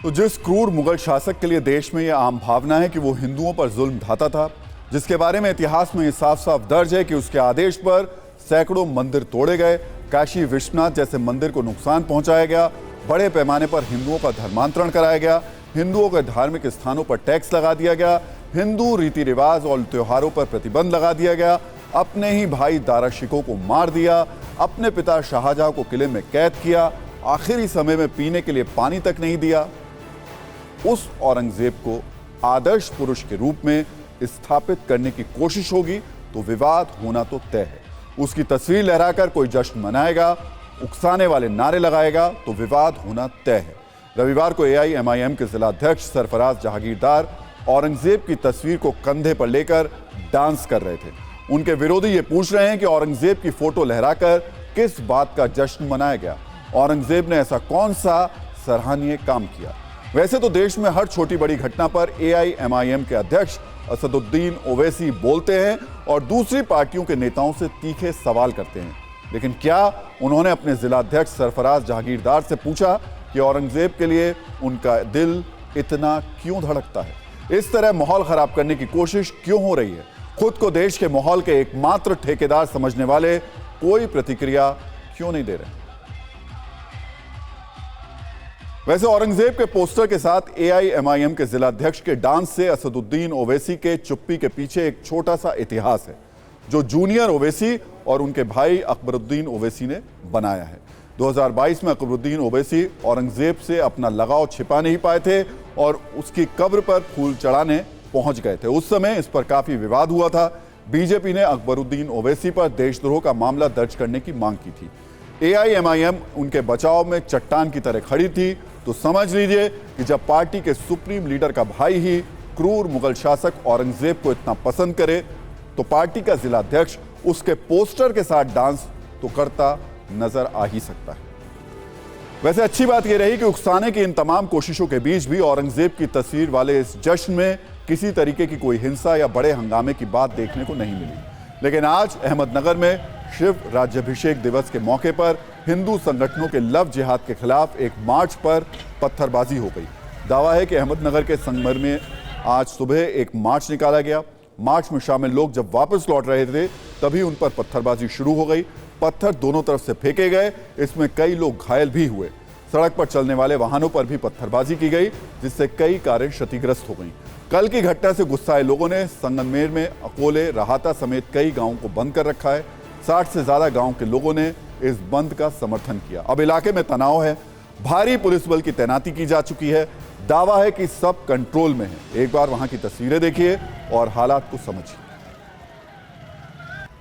तो जिस क्रूर मुगल शासक के लिए देश में यह आम भावना है कि वो हिंदुओं पर जुल्म ढाता था, जिसके बारे में इतिहास में ये साफ साफ दर्ज है कि उसके आदेश पर सैकड़ों मंदिर तोड़े गए, काशी विश्वनाथ जैसे मंदिर को नुकसान पहुंचाया गया, बड़े पैमाने पर हिंदुओं का धर्मांतरण कराया गया, हिंदुओं के धार्मिक स्थानों पर टैक्स लगा दिया गया, हिंदू रीति रिवाज और त्योहारों पर प्रतिबंध लगा दिया गया, अपने ही भाई दारा शिकोह को मार दिया, अपने पिता शाहजहां को किले में कैद किया, आखिरी समय में पीने के लिए पानी तक नहीं दिया। उस औरंगजेब को आदर्श पुरुष के रूप में स्थापित करने की कोशिश होगी तो विवाद होना तो तय है। उसकी तस्वीर लहराकर कोई जश्न मनाएगा, उकसाने वाले नारे लगाएगा तो विवाद होना तय है। रविवार को AIMIM के जिलाध्यक्ष सरफराज जहांगीरदार औरंगजेब की तस्वीर को कंधे पर लेकर डांस कर रहे थे। उनके विरोधी ये पूछ रहे हैं कि औरंगजेब की फोटो लहराकर किस बात का जश्न मनाया गया, औरंगजेब ने ऐसा कौन सा सराहनीय काम किया। वैसे तो देश में हर छोटी बड़ी घटना पर AIMIM के अध्यक्ष असदुद्दीन ओवैसी बोलते हैं और दूसरी पार्टियों के नेताओं से तीखे सवाल करते हैं, लेकिन क्या उन्होंने अपने जिलाध्यक्ष सरफराज जहांगीरदार से पूछा कि औरंगजेब के लिए उनका दिल इतना क्यों धड़कता है? इस तरह माहौल खराब करने की कोशिश क्यों हो रही है? खुद को देश के माहौल के एकमात्र ठेकेदार समझने वाले कोई प्रतिक्रिया क्यों नहीं दे रहे? वैसे औरंगजेब के पोस्टर के साथ AIMIM के जिलाध्यक्ष के डांस से असदुद्दीन ओवैसी के चुप्पी के पीछे एक छोटा सा इतिहास है जो जूनियर ओवैसी और उनके भाई अकबरुद्दीन ओवैसी ने बनाया है। 2022 में अकबरुद्दीन ओवैसी औरंगजेब से अपना लगाव छिपा नहीं पाए थे और उसकी कब्र पर फूल चढ़ाने पहुंच गए थे। उस समय इस पर काफी विवाद हुआ था। बीजेपी ने अकबरुद्दीन ओवैसी पर देशद्रोह का मामला दर्ज करने की मांग की थी। AIMIM उनके बचाव में चट्टान की तरह खड़ी थी। तो समझ लीजिए कि जब पार्टी के सुप्रीम लीडर का भाई ही क्रूर मुगल शासक औरंगजेब को इतना पसंद करे तो पार्टी का जिलाध्यक्ष उसके पोस्टर के साथ डांस तो करता नजर आ ही सकता है। वैसे अच्छी बात यह रही कि उकसाने की इन तमाम कोशिशों के बीच भी औरंगजेब की तस्वीर वाले इस जश्न में किसी तरीके की कोई हिंसा या बड़े हंगामे की बात देखने को नहीं मिली। लेकिन आज अहमदनगर में शिव राज्याभिषेक दिवस के मौके पर हिंदू संगठनों के लव जिहाद के खिलाफ एक मार्च पर पत्थरबाजी हो गई। दावा है कि अहमदनगर के संगमर में आज सुबह एक मार्च निकाला गया। मार्च में शामिल लोग जब वापस लौट रहे थे तभी उन पर पत्थरबाजी शुरू हो गई। पत्थर दोनों तरफ से फेंके गए, इसमें कई लोग घायल भी हुए। सड़क पर चलने वाले वाहनों पर भी पत्थरबाजी की गई, जिससे कई कारें क्षतिग्रस्त हो गईं। कल की घटना से गुस्साए लोगों ने संगमनेर में अकोले, राहाता समेत कई गांवों को बंद कर रखा है। 60 से ज्यादा गांव के लोगों ने इस बंद का समर्थन किया। अब इलाके में तनाव है, भारी पुलिस बल की तैनाती की जा चुकी है। दावा है कि सब कंट्रोल में है। एक बार वहां की तस्वीरें देखिए और हालात को समझिए।